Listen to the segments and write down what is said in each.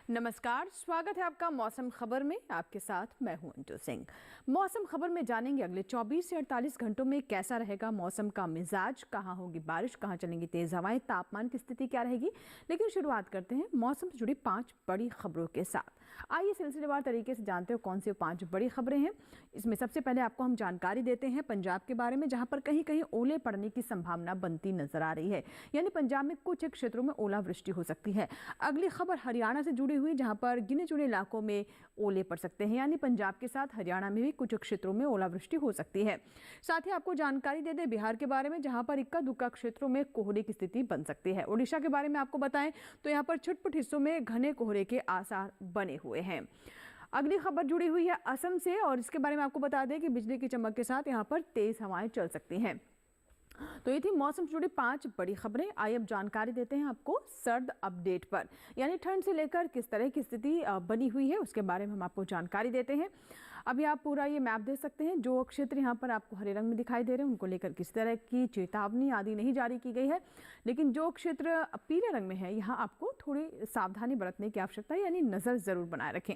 नमस्कार, स्वागत है आपका मौसम खबर में। आपके साथ मैं हूं अंजू सिंह। मौसम खबर में जानेंगे अगले 24 से 48 घंटों में कैसा रहेगा मौसम का मिजाज, कहां होगी बारिश, कहां चलेंगी तेज हवाएं, तापमान की स्थिति क्या रहेगी। लेकिन शुरुआत करते हैं मौसम से जुड़ी 5 बड़ी खबरों के साथ। आइए सिलसिलेवार तरीके से जानते हो कौन सी 5 बड़ी खबरें हैं। इसमें सबसे पहले आपको हम जानकारी देते हैं पंजाब के बारे में, जहां पर कहीं कहीं ओले पड़ने की संभावना बनती नजर आ रही है। यानी पंजाब में कुछ एक क्षेत्रों में ओलावृष्टि हो सकती है। अगली खबर हरियाणा से जुड़ी हुई, जहां पर गिने चुने इलाकों में ओले पड़ सकते हैं। यानी पंजाब के साथ हरियाणा में भी कुछ क्षेत्रों में ओलावृष्टि हो सकती है। साथ ही आपको जानकारी दे दें बिहार के बारे में, जहां पर इक्का दुक्का क्षेत्रों में कोहरे की स्थिति बन सकती है। उड़ीसा के बारे में आपको बताएं तो यहां पर छुटपुट हिस्सों में घने कोहरे के आसार बने हुए हैं। अगली खबर जुड़ी हुई है असम से, और इसके बारे में आपको बता दें कि बिजली की चमक के साथ यहां पर तेज हवाएं चल सकती हैं। तो ये थी मौसम से जुड़ी 5 बड़ी खबरें। आइए अब जानकारी देते हैं आपको सर्द अपडेट पर, यानी ठंड से लेकर किस तरह की स्थिति बनी हुई है उसके बारे में हम आपको जानकारी देते हैं। अभी आप पूरा ये मैप देख सकते हैं। जो क्षेत्र यहाँ पर आपको हरे रंग में दिखाई दे रहे हैं उनको लेकर किस तरह की चेतावनी आदि नहीं जारी की गई है, लेकिन जो क्षेत्र पीले रंग में है यहाँ आपको थोड़ी सावधानी बरतने की आवश्यकता है, यानी नज़र ज़रूर बनाए रखें।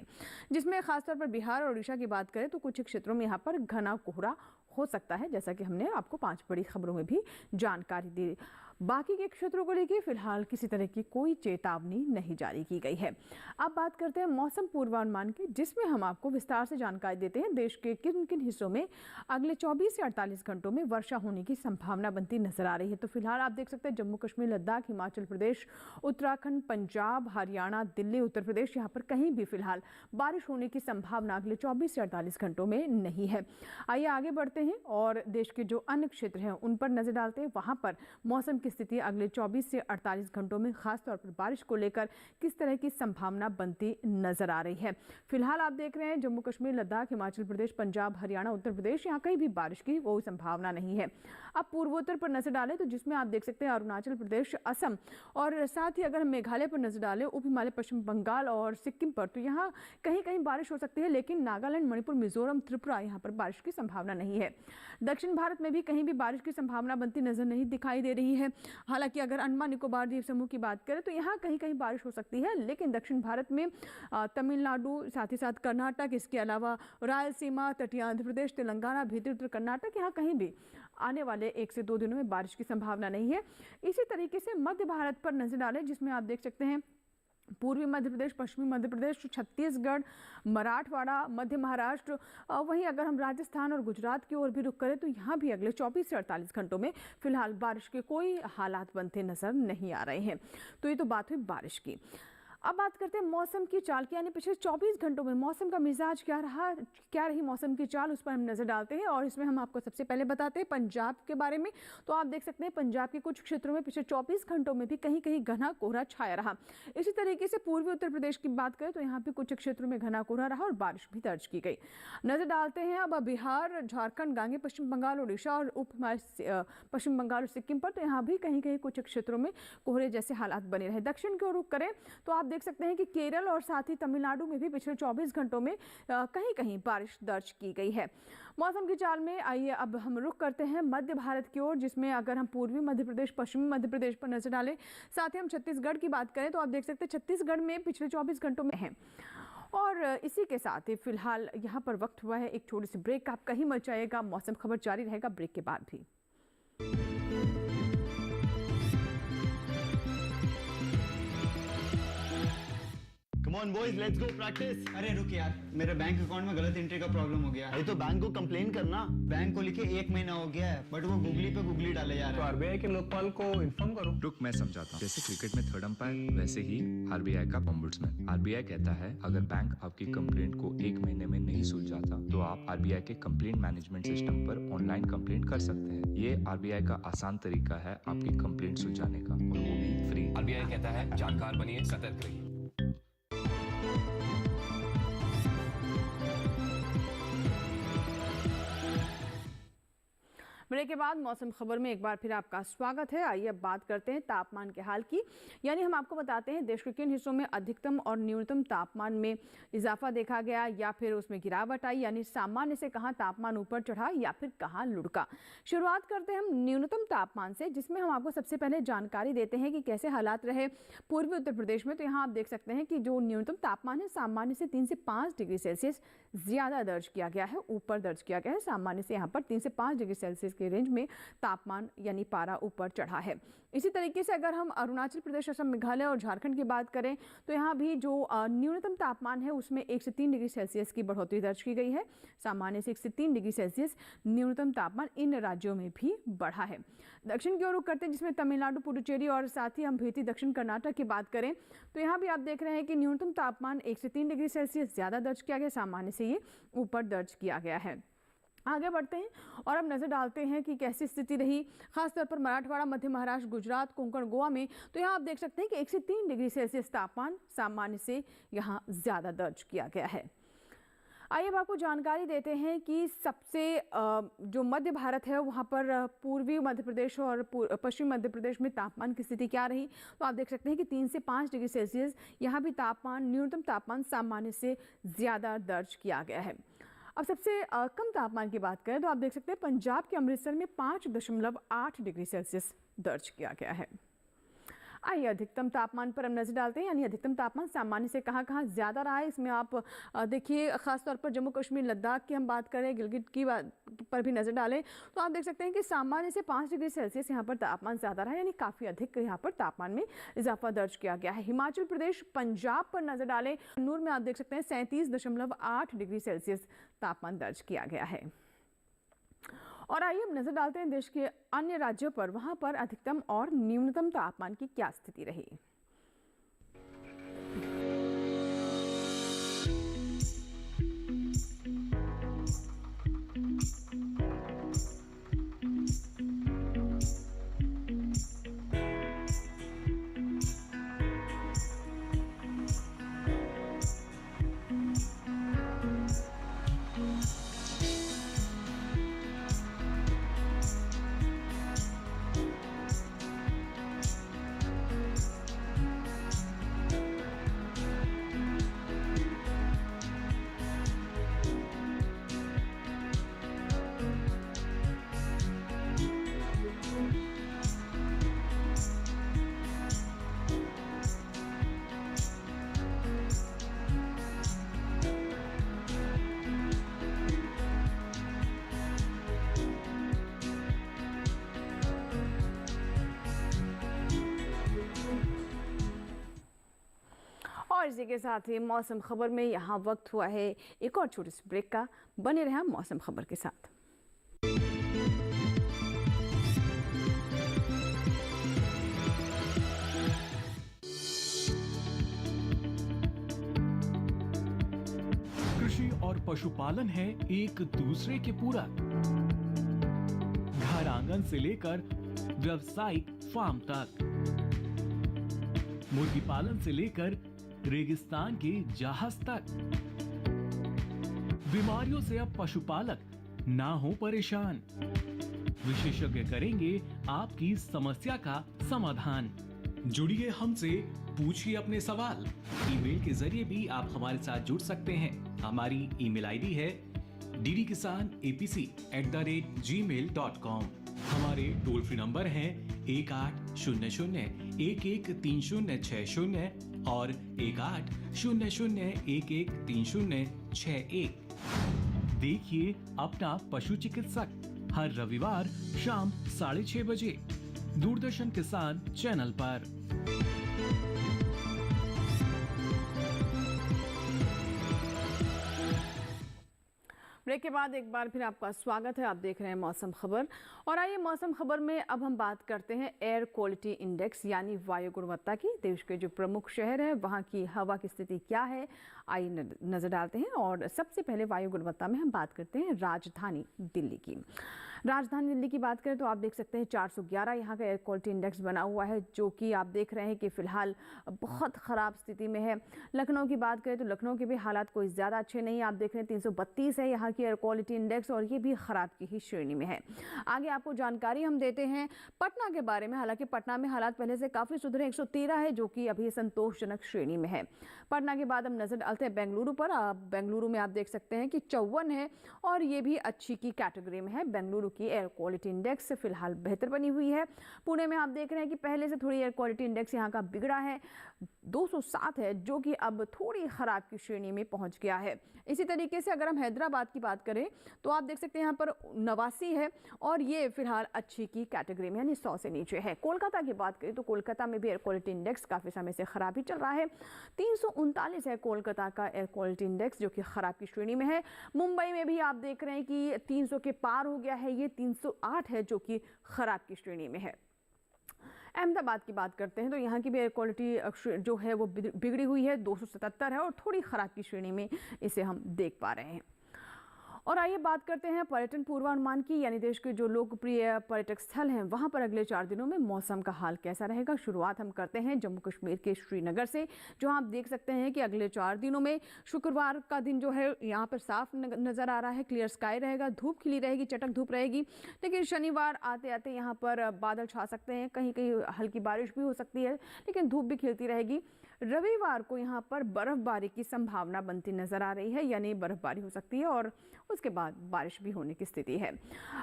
जिसमें खासतौर पर बिहार और उड़ीसा की बात करें तो कुछ क्षेत्रों में यहाँ पर घना कोहरा हो सकता है, जैसा कि हमने आपको 5 बड़ी खबरों में भी जानकारी दी। बाकी के क्षेत्रों को लेकर फिलहाल किसी तरह की कोई चेतावनी नहीं जारी की गई है। अब बात करते हैं मौसम पूर्वानुमान की, जिसमें हम आपको विस्तार से जानकारी देते हैं देश के किन किन हिस्सों में अगले 24 से 48 घंटों में वर्षा होने की संभावना बनती नजर आ रही है। तो फिलहाल आप देख सकते हैं जम्मू कश्मीर, लद्दाख, हिमाचल प्रदेश, उत्तराखंड, पंजाब, हरियाणा, दिल्ली, उत्तर प्रदेश, यहाँ पर कहीं भी फिलहाल बारिश होने की संभावना अगले 24 से 48 घंटों में नहीं है। आइए आगे बढ़ते हैं और देश के जो अन्य क्षेत्र हैं उन पर नजर डालते हैं। वहां पर मौसम स्थिति अगले 24 से 48 घंटों में खासतौर पर बारिश को लेकर किस तरह की संभावना बनती नजर आ रही है। फिलहाल आप देख रहे हैं जम्मू कश्मीर, लद्दाख, हिमाचल प्रदेश, पंजाब, हरियाणा, उत्तर प्रदेश, यहाँ कहीं भी बारिश की कोई संभावना नहीं है। अब पूर्वोत्तर पर नजर डालें तो जिसमें आप देख सकते हैं अरुणाचल प्रदेश, असम, और साथ ही अगर हम मेघालय पर नजर डालें, उप हिमालय, पश्चिम बंगाल और सिक्किम पर, तो यहाँ कहीं कहीं बारिश हो सकती है। लेकिन नागालैंड, मणिपुर, मिजोरम, त्रिपुरा, यहाँ पर बारिश की संभावना नहीं है। दक्षिण भारत में भी कहीं भी बारिश की संभावना बनती नजर नहीं दिखाई दे रही है। हालांकि अगर अंडमान निकोबार द्वीप समूह की बात करें तो यहाँ कहीं कहीं बारिश हो सकती है, लेकिन दक्षिण भारत में तमिलनाडु, साथ ही साथ कर्नाटक, इसके अलावा रायलसीमा, तटीय आंध्र प्रदेश, तेलंगाना, भीतरी उत्तर कर्नाटक, यहाँ कहीं भी आने वाले 1 से 2 दिनों में बारिश की संभावना नहीं है। इसी तरीके से मध्य भारत पर नजर डालें, जिसमें आप देख सकते हैं पूर्वी मध्य प्रदेश, पश्चिमी मध्य प्रदेश, छत्तीसगढ़, मराठवाड़ा, मध्य महाराष्ट्र, वहीं अगर हम राजस्थान और गुजरात की ओर भी रुख करें तो यहाँ भी अगले 24 से 48 घंटों में फिलहाल बारिश के कोई हालात बनते नजर नहीं आ रहे हैं। तो ये तो बात हुई बारिश की। अब बात करते हैं मौसम की चाल की, यानी पिछले 24 घंटों में मौसम का मिजाज क्या रही मौसम की चाल, उस पर हम नजर डालते हैं। और इसमें हम आपको सबसे पहले बताते हैं पंजाब के बारे में। तो आप देख सकते हैं पंजाब के कुछ क्षेत्रों में पिछले 24 घंटों में भी कहीं कहीं घना कोहरा छाया रहा। इसी तरीके से पूर्वी उत्तर प्रदेश की बात करें तो यहाँ भी कुछ क्षेत्रों में घना कोहरा रहा और बारिश भी दर्ज की गई। नजर डालते हैं अब बिहार, झारखंड, गांगे, पश्चिम बंगाल, उड़ीसा और पश्चिम बंगाल और सिक्किम पर, तो यहाँ भी कहीं कहीं कुछ क्षेत्रों में कोहरे जैसे हालात बने रहे। दक्षिण की ओर रुख करें तो आप देख सकते हैं कि केरल और साथ ही तमिलनाडु में भी पिछले 24 घंटों में कहीं कहीं बारिश दर्ज की गई है। मौसम की चाल में आइए अब हम रुख करते हैं मध्य भारत की ओर, जिसमें अगर हम पूर्वी मध्य प्रदेश, पश्चिमी मध्य प्रदेश पर नजर डालें, साथ ही हम छत्तीसगढ़ की बात करें तो आप देख सकते हैं छत्तीसगढ़ में पिछले 24 घंटों में है। और इसी के साथ ही फिलहाल यहाँ पर वक्त हुआ है एक छोटी सी ब्रेक का। आप कहीं मत जाइएगा, मौसम खबर जारी रहेगा ब्रेक के बाद भी। Come on boys, let's go practice. अरे रुक यार, मेरे बैंक अकाउंट में गलत एंट्री का प्रॉब्लम हो गया है। अरे तो बैंक को कंप्लेन करना। बैंक को लिखे 1 महीना हो गया है, बट वो गूगली पे गूगली डाले जा तो रहा है। आरबीआई के लोकपाल को इन्फॉर्म करो। रुक, मैं समझाता हूँ। जैसे क्रिकेट में 3rd अंपायर, वैसे ही आरबीआई का ओम्बुड्समैन। आरबीआई कहता है अगर बैंक आपकी कंप्लेंट को 1 महीने में नहीं सुलझाता तो आप आरबीआई के कंप्लेंट मैनेजमेंट सिस्टम पर ऑनलाइन कंप्लेंट कर सकते हैं। ये आरबीआई का आसान तरीका है आपकी कंप्लेंट सुलझाने का, और वो भी फ्री। आरबीआई कहता है जानकार बनिए, सतर्क रहिए। मेरे ब्रेक के बाद मौसम खबर में एक बार फिर आपका स्वागत है। आइए अब बात करते हैं तापमान के हाल की। यानी हम आपको बताते हैं देश के किन हिस्सों में अधिकतम और न्यूनतम तापमान में इजाफा देखा गया या फिर उसमें गिरावट आई, यानी सामान्य से कहाँ तापमान ऊपर चढ़ा या फिर कहाँ लुढ़का। शुरुआत करते हैं हम न्यूनतम तापमान से, जिसमें हम आपको सबसे पहले जानकारी देते हैं कि कैसे हालात रहे पूर्वी उत्तर प्रदेश में। तो यहाँ आप देख सकते हैं कि जो न्यूनतम तापमान है सामान्य से 3 से 5 डिग्री सेल्सियस ज़्यादा दर्ज किया गया है, ऊपर दर्ज किया गया है। सामान्य से यहाँ पर 3 से 5 डिग्री सेल्सियस के रेंज में तापमान यानी पारा ऊपर चढ़ा है। इसी तरीके से अगर हम अरुणाचल प्रदेश, असम, मेघालय और झारखंड की बात करें तो यहाँ भी जो न्यूनतम तापमान है उसमें 1 से 3 डिग्री सेल्सियस की बढ़ोतरी दर्ज की गई है। सामान्य से 1 से 3 डिग्री सेल्सियस न्यूनतम तापमान इन राज्यों में भी बढ़ा है। दक्षिण की ओर रुख करते हैं, जिसमें तमिलनाडु, पुडुचेरी और साथ ही हम भेती दक्षिण कर्नाटक की बात करें तो यहाँ भी आप देख रहे हैं कि न्यूनतम तापमान 1 से 3 डिग्री सेल्सियस ज़्यादा दर्ज किया गया, सामान्य से ये ऊपर दर्ज किया गया है। आगे बढ़ते हैं और अब नज़र डालते हैं कि कैसी स्थिति रही खासतौर पर मराठवाड़ा, मध्य महाराष्ट्र, गुजरात, कोंकण, गोवा में। तो यहाँ आप देख सकते हैं कि 1 से 3 डिग्री सेल्सियस तापमान सामान्य से यहाँ ज़्यादा दर्ज किया गया है। आइए अब आपको जानकारी देते हैं कि सबसे जो मध्य भारत है वहाँ पर पूर्वी मध्य प्रदेश और पश्चिमी मध्य प्रदेश में तापमान की स्थिति क्या रही। तो आप देख सकते हैं कि 3 से 5 डिग्री सेल्सियस यहाँ भी तापमान, न्यूनतम तापमान सामान्य से ज़्यादा दर्ज किया गया है। अब सबसे कम तापमान की बात करें तो आप देख सकते हैं पंजाब के अमृतसर में 5.8 डिग्री सेल्सियस दर्ज किया गया है। आइए अधिकतम तापमान पर हम नजर डालते हैं, यानी अधिकतम तापमान सामान्य से कहाँ कहाँ ज़्यादा रहा है। इसमें आप देखिए खासतौर पर जम्मू कश्मीर, लद्दाख की हम बात करें, गिलगित की बात पर भी नज़र डालें तो आप देख सकते हैं कि सामान्य से 5 डिग्री सेल्सियस यहाँ पर तापमान ज़्यादा रहा है, यानी काफ़ी अधिक यहाँ पर तापमान में इजाफा दर्ज किया गया है। हिमाचल प्रदेश, पंजाब पर नज़र डालें, नूर में आप देख सकते हैं 37.8 डिग्री सेल्सियस तापमान दर्ज किया गया है। और आइए अब नजर डालते हैं देश के अन्य राज्यों पर, वहां पर अधिकतम और न्यूनतम तापमान की क्या स्थिति रही। और इसी के साथ ही मौसम खबर में यहाँ वक्त हुआ है एक और छोटी सी ब्रेक का। बने रहे मौसम खबर के साथ। कृषि और पशुपालन है एक दूसरे के पूरक। घर आंगन से लेकर व्यावसायिक फार्म तक, मुर्गी पालन से लेकर रेगिस्तान के जहाज तक। बीमारियों से अब पशुपालक ना हो परेशान। विशेषज्ञ करेंगे आपकी समस्या का समाधान। जुड़िए हमसे, पूछिए अपने सवाल। ईमेल के जरिए भी आप हमारे साथ जुड़ सकते हैं। हमारी ईमेल आईडी है ddkisanapc@gmail.com। हमारे टोल फ्री नंबर हैं 1800-113060 और 1800-113061। देखिए अपना पशु चिकित्सक हर रविवार शाम 6:30 बजे दूरदर्शन किसान चैनल पर। ब्रेक के बाद एक बार फिर आपका स्वागत है। आप देख रहे हैं मौसम खबर और आइए मौसम खबर में अब हम बात करते हैं एयर क्वालिटी इंडेक्स यानी वायु गुणवत्ता की। देश के जो प्रमुख शहर है वहाँ की हवा की स्थिति क्या है, आइए नजर डालते हैं। और सबसे पहले वायु गुणवत्ता में हम बात करते हैं राजधानी दिल्ली की। राजधानी दिल्ली की बात करें तो आप देख सकते हैं 411 यहाँ का एयर क्वालिटी इंडेक्स बना हुआ है, जो कि आप देख रहे हैं कि फिलहाल बहुत ख़राब स्थिति में है। लखनऊ की बात करें तो लखनऊ के भी हालात कोई ज़्यादा अच्छे नहीं, आप देख रहे हैं 332 है यहाँ की एयर क्वालिटी इंडेक्स, और ये भी ख़राब की ही श्रेणी में है। आगे आपको जानकारी हम देते हैं पटना के बारे में। हालांकि पटना में हालात पहले से काफ़ी सुधरे, 113 है जो कि अभी संतोषजनक श्रेणी में है। पटना के बाद हम नजर डालते हैं बेंगलुरु पर। बेंगलुरु में आप देख सकते हैं कि 54 है और ये भी अच्छी की कैटेगरी में है। बेंगलुरु की एयर क्वालिटी इंडेक्स फिलहाल बेहतर बनी हुई है। पुणे में आप देख रहे हैं कि पहले से थोड़ी एयर क्वालिटी इंडेक्स यहाँ का बिगड़ा है, 207 है जो कि अब थोड़ी खराब की श्रेणी में पहुंच गया है। इसी तरीके से अगर हम हैदराबाद की बात करें तो आप देख सकते हैं यहाँ पर 89 है और ये फिलहाल अच्छी की कैटेगरी में यानी 100 से नीचे है। कोलकाता की बात करें तो कोलकाता में भी एयर क्वालिटी इंडेक्स काफ़ी समय से खराब ही चल रहा है, 339 है कोलकाता का एयर क्वालिटी इंडेक्स जो कि खराब की श्रेणी में है। मुंबई में भी आप देख रहे हैं कि 300 के पार हो गया है, ये 308 है जो कि खराब की श्रेणी में है। अहमदाबाद की बात करते हैं तो यहाँ की भी एयर क्वालिटी जो है वो बिगड़ी हुई है, 277 है और थोड़ी खराब की श्रेणी में इसे हम देख पा रहे हैं। और आइए बात करते हैं पर्यटन पूर्वानुमान की, यानी देश के जो लोकप्रिय पर्यटक स्थल हैं वहां पर अगले 4 दिनों में मौसम का हाल कैसा रहेगा। शुरुआत हम करते हैं जम्मू कश्मीर के श्रीनगर से, जहां आप देख सकते हैं कि अगले 4 दिनों में शुक्रवार का दिन जो है यहाँ पर साफ नज़र आ रहा है, क्लियर स्काई रहेगा, धूप खिली रहेगी, चटक धूप रहेगी। लेकिन शनिवार आते आते यहाँ पर बादल छा सकते हैं, कहीं कहीं हल्की बारिश भी हो सकती है, लेकिन धूप भी खिलती रहेगी। रविवार को यहाँ पर बर्फबारी की संभावना बनती नजर आ रही है, यानी बर्फबारी हो सकती है और उसके बाद बारिश भी होने की स्थिति है।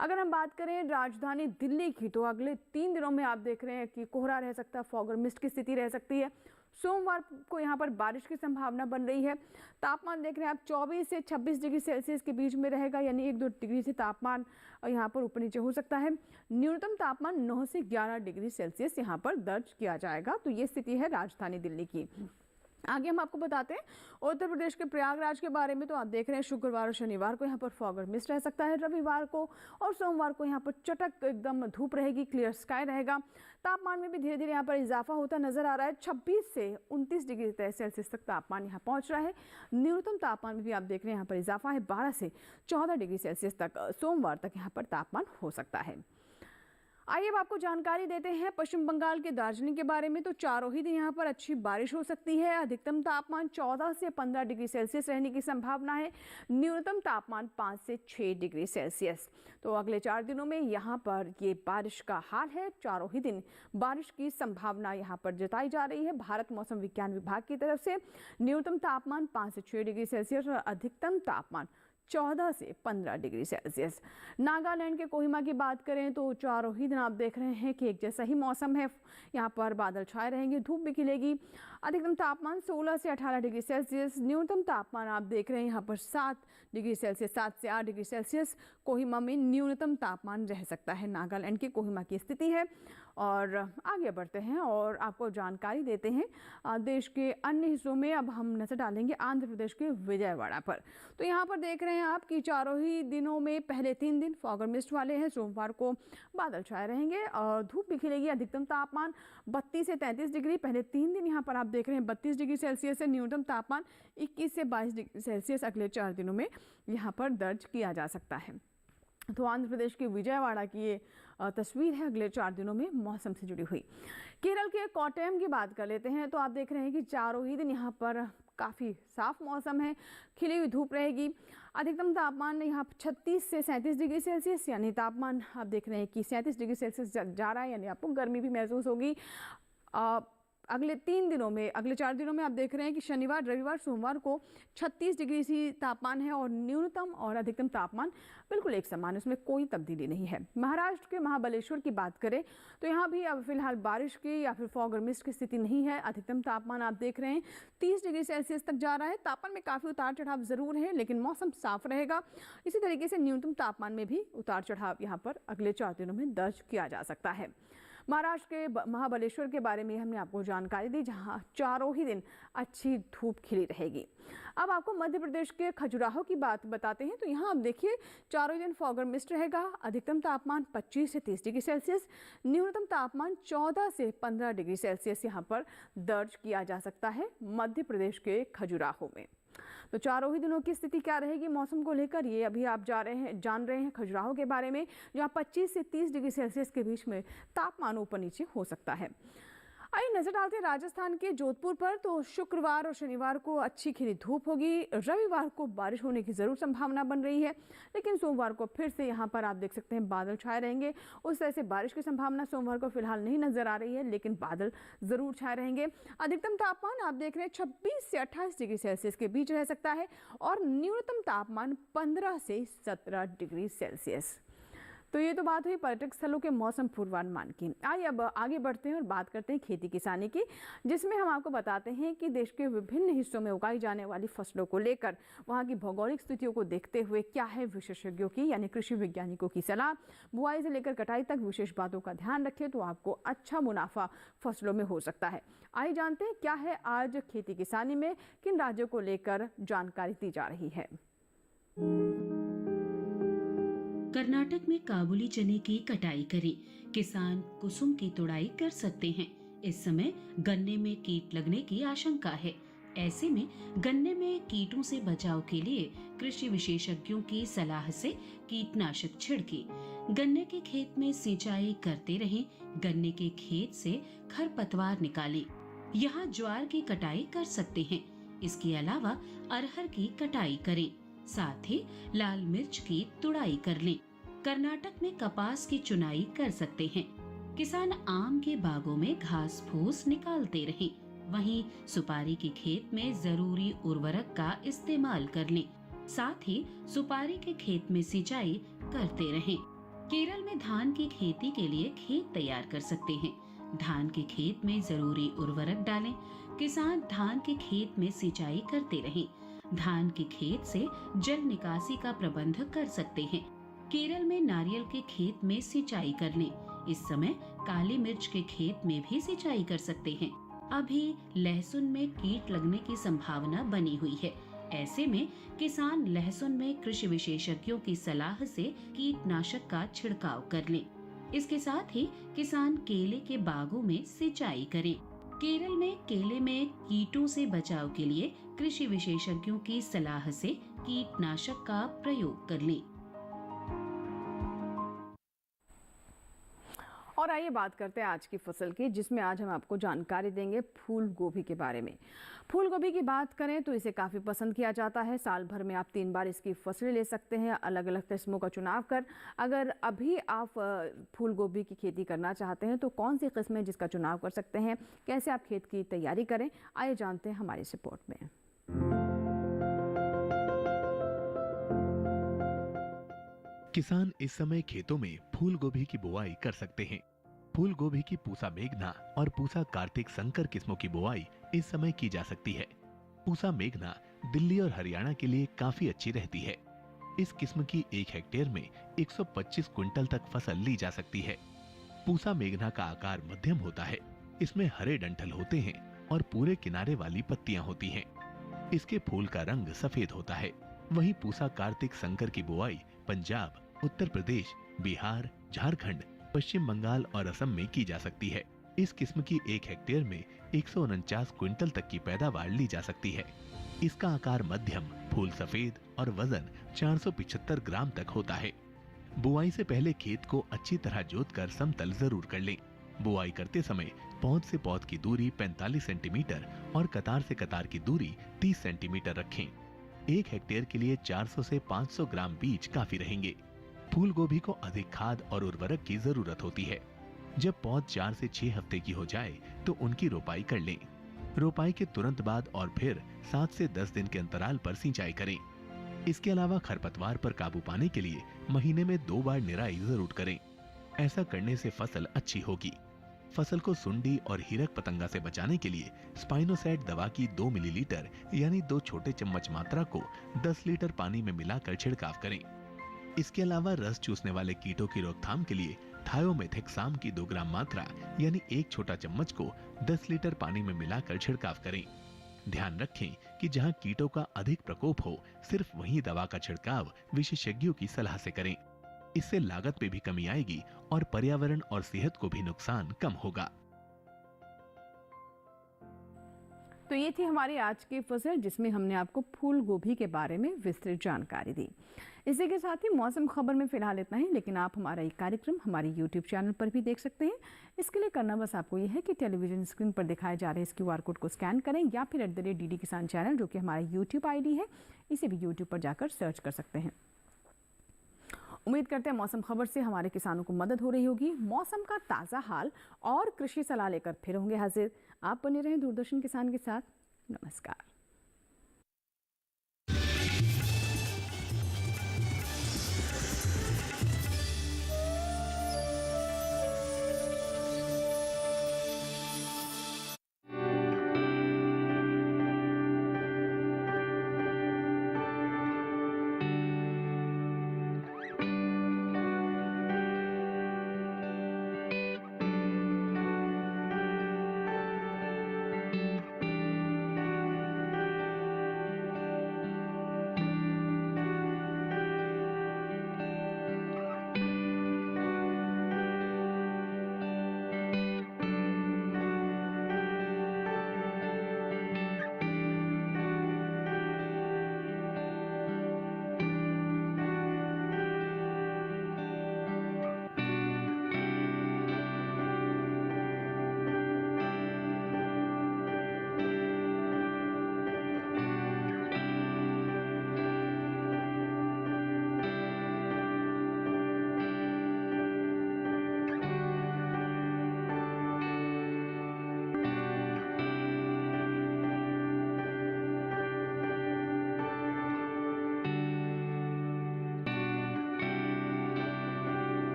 अगर हम बात करें राजधानी दिल्ली की तो अगले 3 दिनों में आप देख रहे हैं कि कोहरा रह सकता है, फॉग और मिस्ट की स्थिति रह सकती है। सोमवार को यहाँ पर बारिश की संभावना बन रही है। तापमान देख रहे हैं आप 24 से 26 डिग्री सेल्सियस के बीच में रहेगा, यानी 1-2 डिग्री से तापमान यहाँ पर ऊपर नीचे हो सकता है। न्यूनतम तापमान 9 से 11 डिग्री सेल्सियस यहाँ पर दर्ज किया जाएगा। तो ये स्थिति है राजधानी दिल्ली की। आगे हम आपको बताते हैं उत्तर प्रदेश के प्रयागराज के बारे में। तो आप देख रहे हैं शुक्रवार और शनिवार को यहाँ पर फॉग और मिस्ट रह सकता है, रविवार को और सोमवार को यहाँ पर चटक एकदम धूप रहेगी, क्लियर स्काई रहेगा। तापमान में भी धीरे धीरे यहाँ पर इजाफा होता नजर आ रहा है, 26 से 29 डिग्री सेल्सियस तक तापमान यहाँ पहुँच रहा है। न्यूनतम तापमान में भी आप देख रहे हैं यहाँ पर इजाफा है, 12 से 14 डिग्री सेल्सियस तक सोमवार तक यहाँ पर तापमान हो सकता है। आइए अब आपको जानकारी देते हैं पश्चिम बंगाल के दार्जिलिंग के बारे में। तो चारों ही दिन यहाँ पर अच्छी बारिश हो सकती है। अधिकतम तापमान 14 से 15 डिग्री सेल्सियस रहने की संभावना है, न्यूनतम तापमान 5 से 6 डिग्री सेल्सियस। तो अगले 4 दिनों में यहाँ पर ये बारिश का हाल है, चारों ही दिन बारिश की संभावना यहाँ पर जताई जा रही है भारत मौसम विज्ञान विभाग की तरफ से। न्यूनतम तापमान 5 से 6 डिग्री सेल्सियस और अधिकतम तापमान 14 से 15 डिग्री सेल्सियस। नागालैंड के कोहिमा की बात करें तो चारों ही दिन आप देख रहे हैं कि एक जैसा ही मौसम है, यहाँ पर बादल छाए रहेंगे, धूप भी खिलेगी। अधिकतम तापमान 16 से 18 डिग्री सेल्सियस, न्यूनतम तापमान आप देख रहे हैं यहाँ पर 7 डिग्री सेल्सियस, 7 से 8 डिग्री सेल्सियस कोहिमा में न्यूनतम तापमान रह सकता है। नागालैंड के कोहिमा की स्थिति है। और आगे बढ़ते हैं और आपको जानकारी देते हैं देश के अन्य हिस्सों में। अब हम नजर डालेंगे आंध्र प्रदेश के विजयवाड़ा पर। तो यहाँ पर देख रहे हैं आप कि चारों ही दिनों में पहले 3 दिन फॉग और मिस्ट वाले हैं। सोमवार को बादल छाए रहेंगे और धूप भी खिलेगी। अधिकतम तापमान 32 से 33 डिग्री, पहले 3 दिन यहाँ पर आप देख रहे हैं 32 डिग्री सेल्सियस से। न्यूनतम तापमान 21 से 22 डिग्री सेल्सियस अगले 4 दिनों में यहाँ पर दर्ज किया जा सकता है। तो आंध्र प्रदेश के विजयवाड़ा की ये तस्वीर है अगले 4 दिनों में मौसम से जुड़ी हुई। केरल के कोट्टयम की बात कर लेते हैं। तो आप देख रहे हैं कि चारों ही दिन यहाँ पर काफ़ी साफ मौसम है, खिली हुई धूप रहेगी। अधिकतम तापमान यहाँ 36 से 37 डिग्री सेल्सियस, यानी तापमान आप देख रहे हैं कि 37 डिग्री सेल्सियस जा रहा है, यानी आपको गर्मी भी महसूस होगी। अगले 3 दिनों में, अगले 4 दिनों में आप देख रहे हैं कि शनिवार, रविवार, सोमवार को 36 डिग्री सी तापमान है और न्यूनतम और अधिकतम तापमान बिल्कुल एक समान है, उसमें कोई तब्दीली नहीं है। महाराष्ट्र के महाबलेश्वर की बात करें तो यहाँ भी अब फिलहाल बारिश की या फिर फॉग और मिस्ट की स्थिति नहीं है। अधिकतम तापमान आप देख रहे हैं 30 डिग्री सेल्सियस तक जा रहा है। तापमान में काफ़ी उतार चढ़ाव ज़रूर है, लेकिन मौसम साफ रहेगा। इसी तरीके से न्यूनतम तापमान में भी उतार चढ़ाव यहाँ पर अगले 4 दिनों में दर्ज किया जा सकता है। महाराष्ट्र के महाबलेश्वर के बारे में हमने आपको जानकारी दी, जहां चारों ही दिन अच्छी धूप खिली रहेगी। अब आपको मध्य प्रदेश के खजुराहो की बात बताते हैं। तो यहाँ आप देखिए चारों ही दिन फॉग और मिस्ट रहेगा। अधिकतम तापमान 25 से 30 डिग्री सेल्सियस, न्यूनतम तापमान 14 से 15 डिग्री सेल्सियस यहाँ पर दर्ज किया जा सकता है मध्य प्रदेश के खजुराहो में। तो चारों ही दिनों की स्थिति क्या रहेगी मौसम को लेकर, ये अभी आप जान रहे हैं खजुराहो के बारे में, जहां 25 से 30 डिग्री सेल्सियस के बीच में तापमान ऊपर नीचे हो सकता है। आइए नजर डालते हैं राजस्थान के जोधपुर पर। तो शुक्रवार और शनिवार को अच्छी खिली धूप होगी, रविवार को बारिश होने की जरूर संभावना बन रही है, लेकिन सोमवार को फिर से यहाँ पर आप देख सकते हैं बादल छाए रहेंगे। उस तरह से बारिश की संभावना सोमवार को फिलहाल नहीं नजर आ रही है, लेकिन बादल जरूर छाए रहेंगे। अधिकतम तापमान आप देख रहे हैं 26 से 28 डिग्री सेल्सियस के बीच रह सकता है और न्यूनतम तापमान 15 से 17 डिग्री सेल्सियस। तो ये तो बात हुई पर्यटक स्थलों के मौसम पूर्वानुमान की। आइए अब आगे बढ़ते हैं और बात करते हैं खेती किसानी की, जिसमें हम आपको बताते हैं कि देश के विभिन्न हिस्सों में उगाई जाने वाली फसलों को लेकर वहां की भौगोलिक स्थितियों को देखते हुए क्या है विशेषज्ञों की यानी कृषि वैज्ञानिकों की सलाह। बुआई से लेकर कटाई तक विशेष बातों का ध्यान रखें तो आपको अच्छा मुनाफा फसलों में हो सकता है। आइए जानते हैं क्या है आज खेती किसानी में किन राज्यों को लेकर जानकारी दी जा रही है। कर्नाटक में काबुली चने की कटाई करें। किसान कुसुम की तुड़ाई कर सकते हैं। इस समय गन्ने में कीट लगने की आशंका है। ऐसे में गन्ने में कीटों से बचाव के लिए कृषि विशेषज्ञों की सलाह से कीटनाशक छिड़के। गन्ने के खेत में सिंचाई करते रहें। गन्ने के खेत से खरपतवार निकालें। यहाँ ज्वार की कटाई कर सकते हैं। इसके अलावा अरहर की कटाई करें। साथ ही लाल मिर्च की तुड़ाई कर लें। कर्नाटक में कपास की चुनाई कर सकते हैं। किसान आम के बागों में घास फूस निकालते रहें। वहीं सुपारी के खेत में जरूरी उर्वरक का इस्तेमाल कर लें। साथ ही सुपारी के खेत में सिंचाई करते रहें। केरल में धान की खेती के लिए खेत तैयार कर सकते हैं। धान के खेत में जरूरी उर्वरक डालें। किसान धान के खेत में सिंचाई करते रहें। धान के खेत से जल निकासी का प्रबंध कर सकते हैं। केरल में नारियल के खेत में सिंचाई कर लें। इस समय काली मिर्च के खेत में भी सिंचाई कर सकते हैं। अभी लहसुन में कीट लगने की संभावना बनी हुई है। ऐसे में किसान लहसुन में कृषि विशेषज्ञों की सलाह से कीटनाशक का छिड़काव कर लें। इसके साथ ही किसान केले के बागों में सिंचाई करें। केरल में केले में कीटों से बचाव के लिए कृषि विशेषज्ञों की सलाह से कीटनाशक का प्रयोग कर लें। और आइए बात करते हैं आज की फसल की, जिसमें आज हम आपको जानकारी देंगे फूल गोभी के बारे में। फूल गोभी की बात करें तो इसे काफ़ी पसंद किया जाता है। साल भर में आप 3 बार इसकी फसलें ले सकते हैं अलग अलग किस्मों का चुनाव कर। अगर अभी आप फूल गोभी की खेती करना चाहते हैं तो कौन सी किस्म है जिसका चुनाव कर सकते हैं, कैसे आप खेत की तैयारी करें, आइए जानते हैं हमारी इस रिपोर्ट में। किसान इस समय खेतों में फूल गोभी की बुआई कर सकते हैं। फूल गोभी की पूसा मेघना और पूसा कार्तिक संकर किस्मों की बुआई इस समय की जा सकती है। पूसा मेघना दिल्ली और हरियाणा के लिए काफी अच्छी रहती है। इस किस्म की 1 हेक्टेयर में 125 क्विंटल तक फसल ली जा सकती है। पूसा मेघना का आकार मध्यम होता है। इसमें हरे डंठल होते हैं और पूरे किनारे वाली पत्तियां होती हैं। इसके फूल का रंग सफेद होता है। वहीं पूसा कार्तिक संकर की बुआई पंजाब, उत्तर प्रदेश, बिहार, झारखंड, पश्चिम बंगाल और असम में की जा सकती है। इस किस्म की 1 हेक्टेयर में 149 क्विंटल तक की पैदावार ली जा सकती है। इसका आकार मध्यम, फूल सफेद और वजन 475 ग्राम तक होता है। बुआई से पहले खेत को अच्छी तरह जोतकर समतल जरूर कर लें। बुआई करते समय पौध से पौध की दूरी 45 सेंटीमीटर और कतार से कतार की दूरी 30 सेंटीमीटर रखें। 1 हेक्टेयर के लिए 400 से 500 ग्राम बीज काफी रहेंगे। फूल गोभी को अधिक खाद और उर्वरक की जरूरत होती है। जब पौध 4 से 6 हफ्ते की हो जाए तो उनकी रोपाई कर लें। रोपाई के तुरंत बाद और फिर 7 से 10 दिन के अंतराल पर सिंचाई करें। इसके अलावा खरपतवार पर काबू पाने के लिए महीने में 2 बार निराई जरूर करें। ऐसा करने से फसल अच्छी होगी। फसल को सुंडी और हीरक पतंगा से बचाने के लिए स्पाइनोसैट दवा की 2 मिलीलीटर यानी 2 छोटे चम्मच मात्रा को 10 लीटर पानी में मिलाकर छिड़काव करें। इसके अलावा रस चूसने वाले कीटों की रोकथाम के लिए थायोमेथेक्साम की 2 ग्राम मात्रा यानी 1 छोटा चम्मच को 10 लीटर पानी में मिलाकर छिड़काव करें। ध्यान रखें कि जहां कीटों का अधिक प्रकोप हो, सिर्फ वहीं दवा का छिड़काव विशेषज्ञों की सलाह से करें। इससे लागत में भी कमी आएगी और पर्यावरण और सेहत को भी नुकसान कम होगा। तो ये थी हमारी आज की फसल, जिसमें हमने आपको फूल गोभी के बारे में विस्तृत जानकारी दी। इसी के साथ ही मौसम खबर में फिलहाल इतना ही, लेकिन आप हमारा ये कार्यक्रम हमारे YouTube चैनल पर भी देख सकते हैं। इसके लिए करना बस आपको ये है कि टेलीविजन स्क्रीन पर दिखाए जा रहे इस QR कोड को स्कैन करें या फिर @DD किसान चैनल, जो कि हमारा YouTube ID है, इसे भी YouTube पर जाकर सर्च कर सकते हैं। उम्मीद करते हैं मौसम खबर से हमारे किसानों को मदद हो रही होगी। मौसम का ताज़ा हाल और कृषि सलाह लेकर फिर होंगे हाजिर। आप बने रहें दूरदर्शन किसान के साथ। नमस्कार।